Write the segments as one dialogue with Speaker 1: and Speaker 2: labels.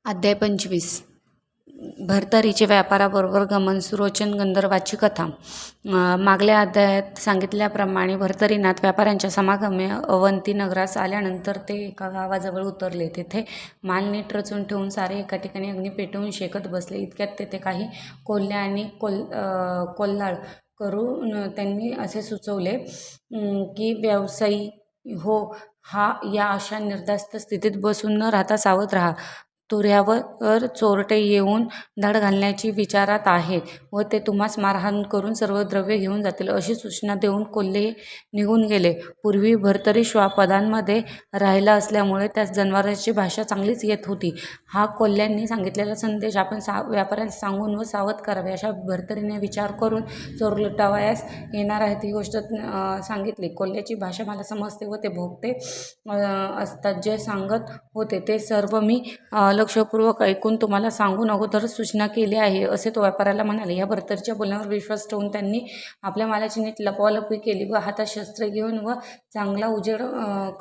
Speaker 1: अध्याय 25. भर्तरीचे व्यापाराबरोबर गमन. सुरोचन गंधर्वाची कथा. मागल्या अध्यायात सांगितल्याप्रमाणे भर्तरीनाथ व्यापाऱ्यांच्या समागमे अवंती नगरास आल्यानंतर ते एका गावाजवळ उतरले. तेथे माल नीट रचून ठेवून सारे एका ठिकाणी अग्नी पेटवून शेकत बसले. इतक्यात तेथे काही कोल्हे आणि कोल्हाळ करून त्यांनी असे सुचवले की व्यवसायी हो, या अशा निर्धास्त स्थितीत बसून न राहता सावध राहा. तुऱ्यावर चोरटे येऊन धाड घालण्याची विचारात आहेत व ते तुम्हास मारहाण करून सर्व द्रव्य घेऊन जातील, अशी सूचना देऊन कोल्हे निघून गेले. पूर्वी भर्तरी श्वापदांमध्ये राहिला असल्यामुळे त्यास जनावरांची भाषा चांगलीच येत होती. हा कोल्ह्यांनी सांगितलेला संदेश आपण व्यापाऱ्यांना सांगून व सावध करावे अशा भर्तरीने विचार करून चोर लुटावयास येणार आहेत ही गोष्ट सांगितली. कोल्ह्याची भाषा मला समजते व ते भोगते असतात. जे सांगत होते ते सर्व मी लक्षपूर्वक ऐकून तुम्हाला सांगून अगोदरच सूचना केली आहे, असे तो व्यापाऱ्याला म्हणाले. या भर्तरीच्या बोलण्यावर विश्वास ठेवून त्यांनी आपल्या मालाची नीट लपवालपवी केली व हातात शस्त्रे घेऊन व चांगला उजेड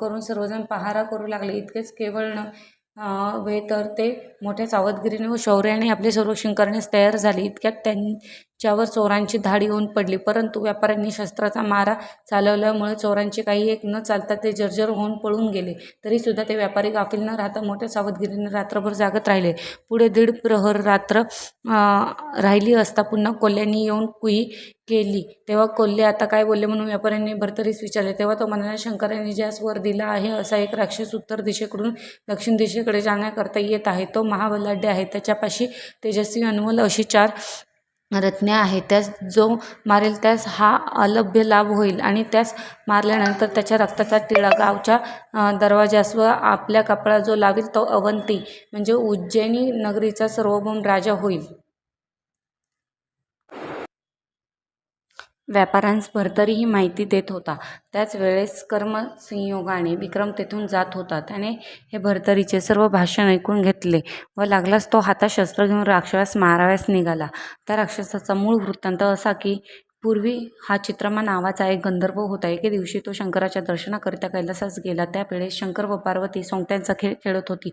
Speaker 1: करून सर्वजण पहारा करू लागले. इतकेच केवळ नव्हे तर ते मोठ्या सावधगिरीने व शौर्याने आपले संरक्षण करण्यास तयार झाले. इतक्यात त्यांच्यावर चोरांची धाड येऊन पडली, परंतु व्यापाऱ्यांनी शस्त्राचा मारा चालवल्यामुळे चोरांचे काही एक न चालता ते जर्जर होऊन पळून गेले. तरी सुद्धा ते व्यापारी गाफील न राहता मोठ्या सावधगिरीने रात्रभर जागत राहिले. पुढे 1.5 प्रहर रात्र राहिली असता पुन्हा कोल्ह्यांनी येऊन कुई केली. तेव्हा कोल्हे आता काय बोलले म्हणून व्यापाऱ्यांनी भर्तरीस विचारले. तेव्हा तो म्हणाला, शंकराने ज्यास वर दिला आहे असा एक राक्षस उत्तर दिशेकडून दक्षिण दिशेकडे जाण्याकरता येत आहे. तो महाबलाढ्य आहे. त्याच्यापाशी तेजस्वी अनमोल अशी 4 रत्ने आहेत. त्यास जो मारेल त्यास हा अलभ्य लाभ होईल आणि त्यास मारल्यानंतर त्याच्या रक्ताचा टिळा गावच्या दरवाजास व आपल्या कपाळात जो लावील तो अवंती म्हणजे उज्जैनी नगरीचा सार्वभौम राजा होईल. व्यापाऱ्यांस भर्तरी ही माहिती देत होता. त्याच वेळेस कर्मसंयोगाने विक्रम तेथून जात होता. त्याने हे भर्तरीचे सर्व भाषण ऐकून घेतले व लागलाच तो हातात शस्त्र घेऊन राक्षसास मारावयास निघाला. त्या राक्षसाचा मूळ वृत्तांत असा की पूर्वी हा चित्रमा नावाचा एक गंधर्व होता. एके दिवशी तो शंकराच्या दर्शनाकरिता कैलासास गेला. त्यावेळेस शंकर व पार्वती सोंगट्यांचा खेळ खेळत होती.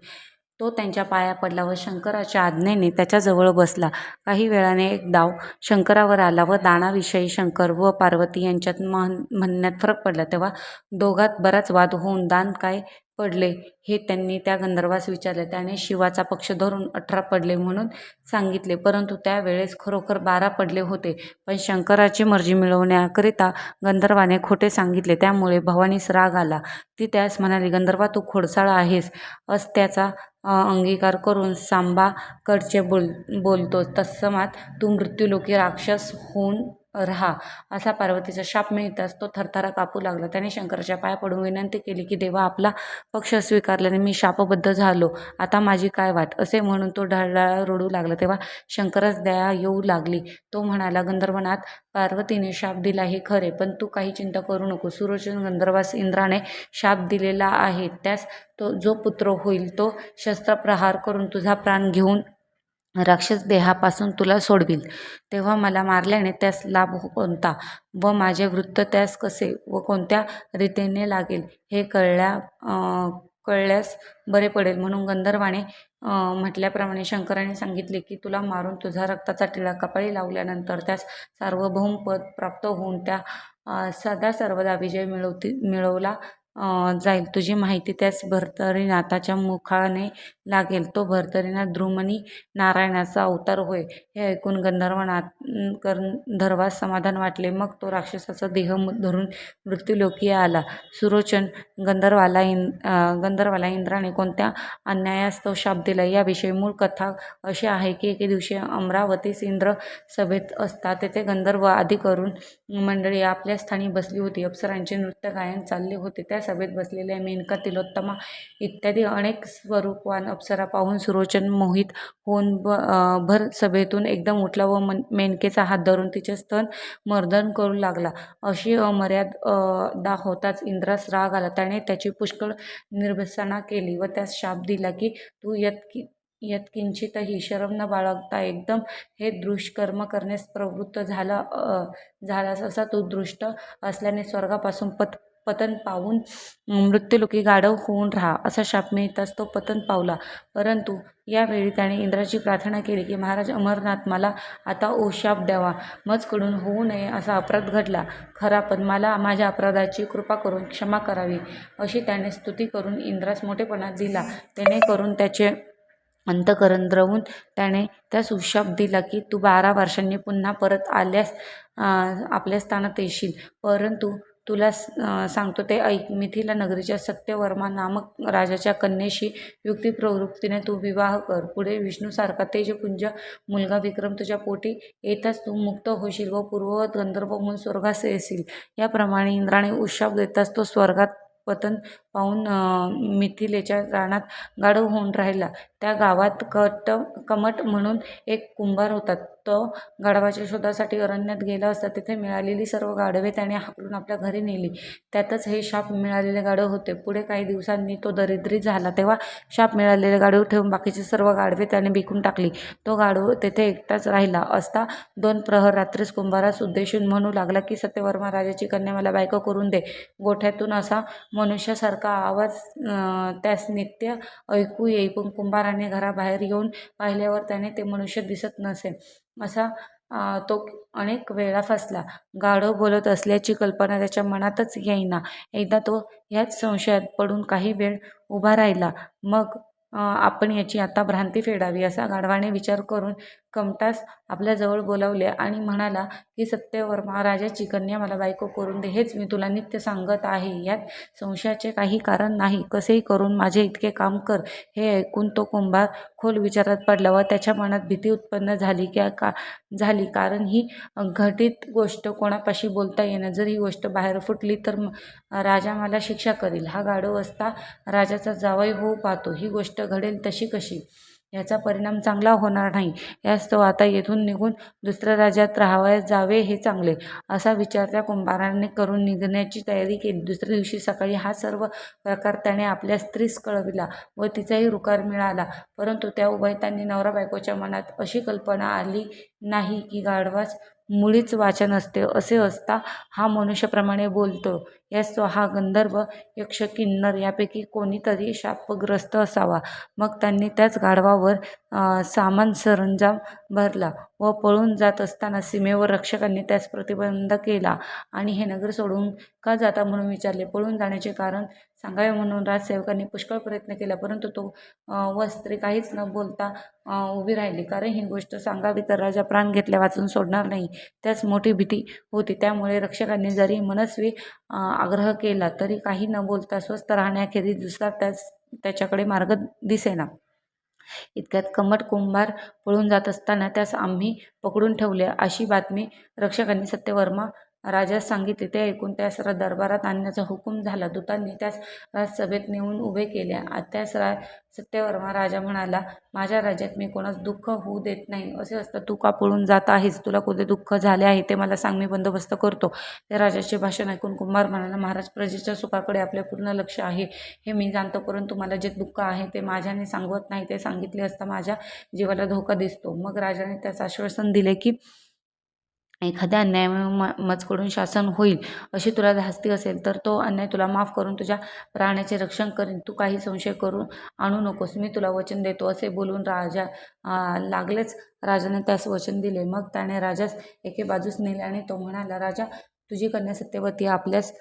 Speaker 1: तो त्यांच्या पाया पडला व शंकराच्या आज्ञेने त्याच्याजवळ बसला. काही वेळाने एक डाव शंकरावर आला व दानाविषयी शंकर व पार्वती यांच्यात म्हणण्यात फरक पडला. तेव्हा दोघात बराच वाद होऊन दान काय पडले हे त्यांनी त्या गंधर्वास विचारले. त्याने शिवाचा पक्ष धरून 18 पडले म्हणून सांगितले, परंतु त्यावेळेस खरोखर 12 पडले होते. पण शंकराची मर्जी मिळवण्याकरिता गंधर्वाने खोटे सांगितले. त्यामुळे भवानीस राग आला. ती त्यास म्हणाली, गंधर्वा तू खोडसाळ आहेस. त्याचा अंगीकार करून सांबाकडचे बोलतोस. तत्समात तू मृत्यूलोकी राक्षस होऊन राहा. असा पार्वतीचा शाप मिळताच तो थरथरा कापू लागला. त्याने शंकराच्या पाया पडून विनंती केली की देवा, आपला पक्ष स्वीकारल्याने मी शापबद्ध झालो. आता माझी काय वाट, असे म्हणून तो ढळढळ रडू लागला. तेव्हा शंकरास दया येऊ लागली. तो म्हणाला, गंधर्वनाथ, पार्वतीने शाप दिला हे खरे, पण तू काही चिंता करू नको. सुरोचन गंधर्वास इंद्राने शाप दिलेला आहे. त्यास जो पुत्र होईल तो शस्त्रप्रहार करून तुझा प्राण घेऊन राक्षस देहापासून तुला सोडविल. तेव्हा मला मारल्याने त्यास लाभ कोणता व माझे वृत्त त्यास कसे व कोणत्या रीतीने लागेल हे कळल्यास बरे पडेल. म्हणून गंधर्वाने म्हटल्याप्रमाणे शंकराने सांगितले की तुला मारून तुझा रक्ताचा टिळा कपाळी लावल्यानंतर त्यास सार्वभौम पद प्राप्त होऊन त्या सदा सर्वदा विजय मिळवला जाईल. तुझी माहिती त्यास भर्तरीनाथाच्या मुखाने लागेल. तो भर्तरीनाथ द्रुमनी नारायणाचा अवतार होय. हे ऐकून गंधर्वास समाधान वाटले. मग तो राक्षसाचा देह धरून मृत्यूलोकी आला. सुरोचन गंधर्वाला इंद्राने कोणत्या अन्यायास्तव शाप दिला याविषयी मूळ कथा अशी आहे की एके दिवशी अमरावतीस इंद्र सभेत असता तेथे गंधर्व आदिकरून मंडळी आपल्या स्थानी बसली होती. अप्सरांचे नृत्य गायन चालले होते. त्या सभेत बसलेल्या मेनका, तिलोत्तमा इत्यादी अनेक स्वरूपवान अप्सरा पाहून सुरोचन मोहित होऊन भर सभेतून एकदम उठला व मेनकेचा हात धरून तिचे स्तन मर्दन करू लागला. अशी अमर्यादा होताच इंद्रास राग आला. त्याने त्याची पुष्कळ निर्भत्सना केली व त्यास शाप दिला की तू यत्किंचितही शरम न बाळगता एकदम हे दुष्कर्म करण्यास प्रवृत्त झालास. असा तू दृष्ट असल्याने स्वर्गापासून पतन पावून मृत्युलोकी गाढव होऊन राहा असा शाप मिळताच तो पतन पावला. परंतु यावेळी त्याने इंद्राची प्रार्थना केली की महाराज अमरनाथ मला आता ओशाप द्यावा. मजकडून होऊ नये असा अपराध घडला खरा, पण मला माझ्या अपराधाची कृपा करून क्षमा करावी अशी त्याने स्तुती करून इंद्रास मोठेपणा दिला. जेणेकरून त्याचे अंतःकरण द्रवून त्याने त्यास उशाप दिला की तू 12 वर्षांनी पुन्हा परत आल्यास आपल्या स्थानात येशील. परंतु तुला सांगतो ते ऐक. मिथिला नगरीच्या सत्यवर्मा नामक राजाच्या कन्येशी युक्तिप्रवृत्तीने तू विवाह कर. पुढे विष्णूसारखा तेजपुंज मुलगा विक्रम तुझ्या पोटी येताच तू मुक्त होशील व पूर्ववत गंधर्व होऊन स्वर्गास येशील. याप्रमाणे इंद्राने उशाप देताच तो स्वर्गात पतन पाहून मिथिलेच्या रानात गाढव होऊन राहिला. त्या गावात कमट म्हणून एक कुंभार होता. तो गाढवाच्या शोधासाठी अरण्यात गेला असता तिथे मिळालेली सर्व गाढवे त्याने हाकलून आपल्या घरी नेली. त्यातच हे शाप मिळालेले गाढव होते. पुढे काही दिवसांनी तो दरिद्री झाला तेव्हा शाप मिळालेले गाढव ठेवून बाकीची सर्व गाढवे त्याने विकून टाकली. तो गाढव तेथे एकटाच राहिला असता 2 प्रहर रात्रीस कुंभारास उद्देशून म्हणू लागला की सत्यवर्मा राजाची कन्या मला बायको करून दे. गोठ्यातून असा मनुष्यासारखा आवाज त्यास नित्य ऐकू येई, पण कुंभाराने घराबाहेर येऊन पाहिल्यावर त्याने ते मनुष्य दिसत नसे. असा तो अनेक वेळा फसला. गाढव बोलत असल्याची कल्पना त्याच्या मनातच येईना. एकदा तो ह्याच संशयात पडून काही वेळ उभा राहिला. मग आपण याची आता भ्रांती फेडावी असा गाढवाने विचार करून कमटास आपल्याजवळ बोलावले आणि म्हणाला की सत्यवर्मा राजाची कन्या मला बायको करून दे. हेच मी तुला नित्य सांगत आहे. यात संशयाचे काही कारण नाही. कसेही करून माझे इतके काम कर. हे ऐकून तो कुंभार खोल विचारात पडला व त्याच्या मनात भीती उत्पन्न झाली. कारण ही घटित गोष्ट कोणापाशी बोलता येणार. जर ही गोष्ट बाहेर फुटली तर राजा मला शिक्षा करील. हा गाढव असता राजाचा जावई होऊ पाहतो. ही गोष्ट घडेल तशी कशी? याचा परिणाम चांगला होणार नाही. यास तो आता येथून निघून दुसऱ्या राज्यात राहावयास जावे हे चांगले. असा विचार त्या कुंभाराने करून निघण्याची तयारी केली. दुसऱ्या दिवशी सकाळी हा सर्व प्रकार त्याने आपल्या स्त्रीस कळविला व तिचाही होकार मिळाला. परंतु त्या उभयतांनी नवरा बायकोच्या मनात अशी कल्पना आली नाही की गाढवास मुळीच वाचा नसते. असे असता हा मनुष्याप्रमाणे बोलतो. यास तो हा गंधर्व, यक्ष, किन्नर यापैकी कोणीतरी शापग्रस्त असावा. मग त्यांनी त्याच गाढवावर सामान सरंजाम भरला व पळून जात असताना सीमेवर रक्षकांनी त्यास प्रतिबंध केला आणि हे नगर सोडून का जाता म्हणून विचारले. पळून जाण्याचे कारण सांगावे म्हणून राजसेवकांनी पुष्कळ प्रयत्न केला, परंतु तो व स्त्री काहीच न बोलता उभी राहिली. कारण ही गोष्ट सांगावी तर राजा प्राण घेतल्या वाचून सोडणार नाही. त्यास मोठी भीती होती. त्यामुळे रक्षकांनी जरी मनस्वी आग्रह केला तरी काही न बोलता स्वस्थ राहण्याखेरीज दुसरा त्याच्याकडे मार्ग दिसेना. इतक्यात कमट कुंभार पळून जात असताना त्यास आम्ही पकडून ठेवले अशी बातमी रक्षकांनी सत्यवर्मा राजास सांगितले. ते ऐकून त्यास दरबारात आणण्याचा हुकूम झाला. दूतांनी त्यास राजसभेत नेऊन उभे केले. त्यास सत्यवर्मा राजा म्हणाला, माझ्या राज्यात मी कोणास दुःख होऊ देत नाही. असे असता तू का पळून जात आहेस? तुला कोणते दुःख झाले आहे ते मला सांग, मी बंदोबस्त करतो. त्या राजाचे भाषण ऐकून कुंभार म्हणाला, महाराज, प्रजेच्या सुखाकडे आपले पूर्ण लक्ष आहे हे मी जाणतो, परंतु मला जे दुःख आहे ते माझ्याने सांगवत नाही. ते सांगितले असता माझ्या जीवाला धोका दिसतो. मग राजाने त्यास आश्वासन दिले की एखाद्या अन्यायामुळे मजकडून शासन होईल अशी तुला धास्ती असेल तर तो अन्याय तुला माफ करून तुझ्या प्राण्याचे रक्षण करीन. तू काही संशय करून आणू नकोस, मी तुला वचन देतो. असे बोलून राजा लागलेच राजाने त्यास वचन दिले. मग त्याने राजास एके बाजूस नेले आणि तो म्हणाला, राजा, तुझी कन्या सत्यवती आपल्यास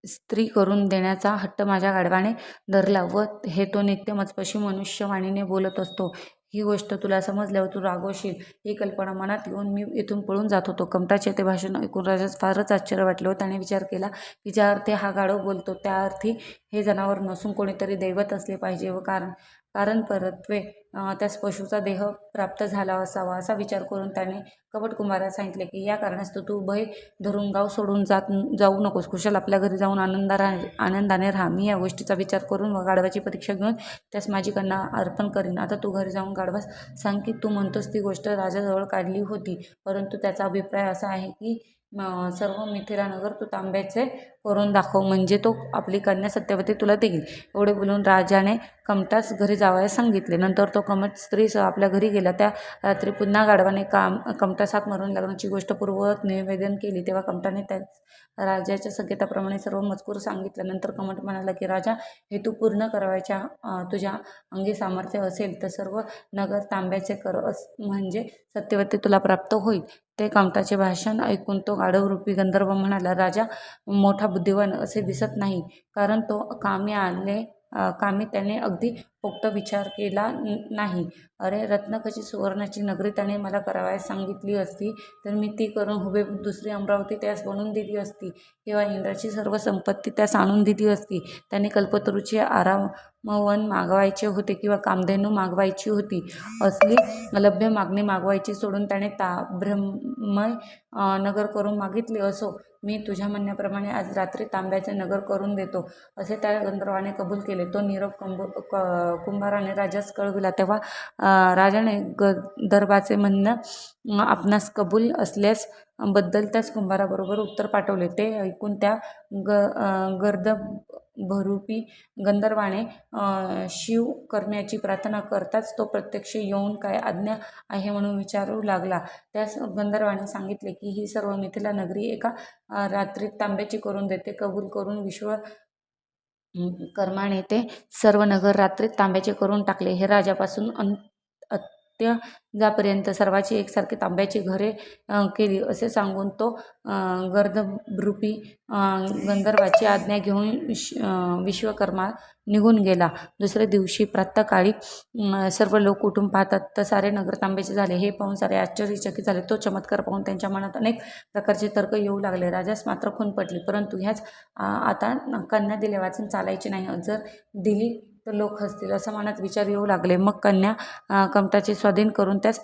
Speaker 1: स्त्री करून देण्याचा हट्ट माझ्या गाढवाने धरला व हे तो नित्य मजपाशी मनुष्यवाणीने बोलत असतो. ही गोष्ट तुला समजल्यावर तू रागवशील. ही कल्पना मनात येऊन मी इथून पळून जात होतो. कमटाचे ते भाषण ऐकून राजास फारच आश्चर्य वाटले व त्याने विचार केला की ज्या अर्थी हा गाढव बोलतो त्या अर्थी हे जनावर नसून कोणीतरी दैवत असले पाहिजे व कारण परत्वे त्यास पशुचा देह प्राप्त झाला असावा. असा विचार करून त्याने कपटकुंभारास सांगितले की या कारणास्तव तू भय धरून गाव सोडून जाऊ नकोस. कुशल आपल्या घरी जाऊन आनंदाने राहा. मी या गोष्टीचा विचार करून व गाढवाची परीक्षा घेऊन त्यास माझी कन्या अर्पण करीन. आता तू घरी जाऊन गाढवास सांग की तू म्हणतोस ती गोष्ट राजाजवळ काढली होती, परंतु त्याचा अभिप्राय असा आहे की सर्व मिथिला नगर तू तांब्याचे करून दाखव, म्हणजे तो आपली कन्या सत्यवती तुला देईल. एवढे बोलून राजाने कमठास घरी जावयास सांगितले. नंतर तो कमठ स्त्रीसह आपल्या घरी गेला. त्या रात्री पुन्हा गाढवाने कमठास हात मारून लग्नाची गोष्ट पूर्ववत निवेदन केली. तेव्हा कमठाने त्या राजाच्या संकेताप्रमाणे सर्व मजकूर सांगितला. नंतर कमठ म्हणाला की राजा, हेतू पूर्ण करावयाच्या तुझ्या अंगी सामर्थ्य असेल तर सर्व नगर तांब्याचे कर, म्हणजे सत्यवती तुला प्राप्त होईल. ते कमठाचे भाषण ऐकून तो गाढवरूपी गंधर्व म्हणाला, राजा मोठा बुद्धिवान असे दिसत नाही, कारण तो कामी त्याने अगदी पोक्त विचार केला नाही. अरे, रत्नखचित सुवर्णाची नगरी त्याने मला करावयास सांगितली असती तर मी ती करून हुबेहूब दुसरी अमरावती त्यास बनवून दिली असती, किंवा इंद्राची सर्व संपत्ती त्यास आणून दिली असती. त्याने कल्पतरूचे आरामवन मागवायचे होते किंवा कामधेनू मागवायची होती. असली अलभ्य मागणी मागवायची सोडून त्याने ब्रह्ममय नगर करून मागितले. असो, मी तुझ्या म्हणण्याप्रमाणे आज रात्री तांब्याचे नगर करून देतो, असे त्या गंधर्वाने कबूल केले. तो निरोप कुंभाराने राजास कळविला. तेव्हा राजाने गंधर्वाचे म्हणणं आपणास कबूल असल्यास बद्दल त्याच कुंभाराबरोबर उत्तर पाठवले. ते ऐकून त्या गर्दभरूपी गंधर्वाने शिव करण्याची प्रार्थना करताच तो प्रत्यक्ष येऊन काय आज्ञा आहे म्हणून विचारू लागला. त्यास गंधर्वाने सांगितले की ही सर्व मिथिला नगरी एका रात्रीत तांब्याची करून देते. कबूल करून विश्वकर्माने ते सर्व नगर रात्रीत तांब्याचे करून टाकले. हे राजापासून जापर्यंत सर्वाची एकसारखी तांब्याची घरे केली, असे सांगून तो गर्दभरूपी गंधर्वाची आज्ञा घेऊन विश्वकर्मा निघून गेला. दुसऱ्या दिवशी प्रातःकाळी सर्व लोक उठून पाहतात तर सारे नगर तांब्याचे झाले. हे पाहून सारे आश्चर्यचकित झाले. तो चमत्कार पाहून त्यांच्या मनात अनेक प्रकारचे तर्क येऊ लागले. राजास मात्र खून पटली, परंतु ह्याच आता कन्या दिल्या वाचून चालायची नाही, जर दिली तर लोक हसतील, असं मनात विचार येऊ लागले. मग कन्या कमठाचे स्वाधीन करून त्यास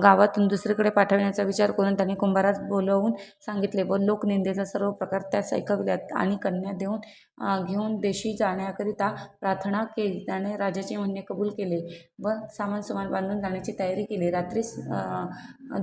Speaker 1: गावातून दुसरीकडे पाठवण्याचा विचार करून त्यांनी कुंभारास बोलवून सांगितले व लोकनिंदेचा सर्व प्रकार त्यास ऐकविल्यात आणि कन्या घेऊन देशी जाण्याकरिता प्रार्थना केली. त्याने राजाचे म्हणणे कबूल केले व सामान बांधून जाण्याची तयारी केली. रात्रीस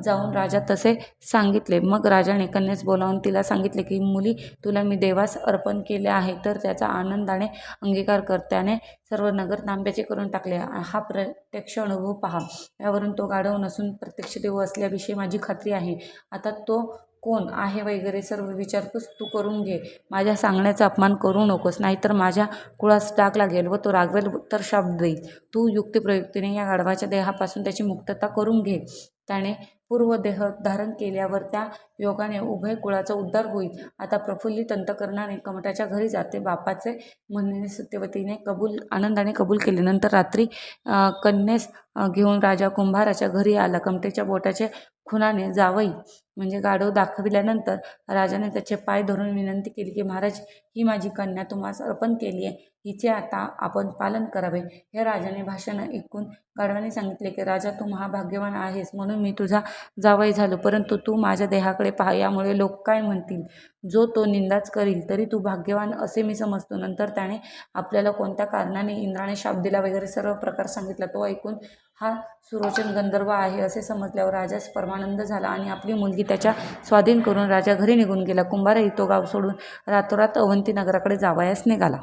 Speaker 1: जाऊन राजा तसे सांगितले. मग राजाने कन्यास बोलावून तिला सांगितले की मुली, तुला मी देवास अर्पण केले आहे तर त्याचा आनंदाने अंगीकार कर. त्याने सर्व नगर तांब्याचे करून टाकले. हा प्रत्यक्ष अनुभव पहा. यावरून तो गाढव नसून प्रत्यक्ष देव असल्याविषयी माझी खात्री आहे. आता तो कोण आहे वगैरे सर्व विचारपूस तू करून घे. माझ्या सांगण्याचा अपमान करू नकोस, नाहीतर माझ्या कुळास डाग लागेल व तो रागवेल तर शाप देईल. तू युक्तिप्रयुक्तीने या गाढवाच्या देहापासून त्याची मुक्तता करून घे. त्याने पूर्व देह धारण केल्यावर त्या योगाने उभय कुळाचा उद्धार होईल. आता प्रफुल्लित अंतकरणाने कमठाच्या घरी जाते. बापाचे म्हणणे सत्यवतीने आनंदाने कबूल केले. नंतर रात्री कन्येस घेऊन राजा कुंभाराच्या घरी आला. कमठेच्या बोटाचे खुणाने जावई म्हणजे गाढव दाखविल्यानंतर राजाने त्याचे पाय धरून विनंती केली की महाराज, ही माझी कन्या तुम्हास अर्पण केली आहे, हिचे आता आपण पालन करावे. हे राजाने भाषण ऐकून गाढवाने सांगितले की राजा, तू महाभाग्यवान आहेस म्हणून मी तुझा जावई झालो, परंतु तू माझ्या देहाकडे पहा, यामुळे लोक काय म्हणतील. जो तो निंदाच करील तरी तू भाग्यवान असे मी समजतो. नंतर त्याने आपल्याला कोणत्या कारणाने इंद्राने शाप दिला वगैरे सर्व प्रकार सांगितला. तो ऐकून हा सुरोचन गंधर्व आहे असे समजल्यावर राजास परमानंद झाला आणि आपली मुलगी त्याच्या स्वाधीन करून राजा घरी निघून गेला. कुंभारही तो गाव सोडून रातोरात अवंती नगराकडे जावयास निघाला.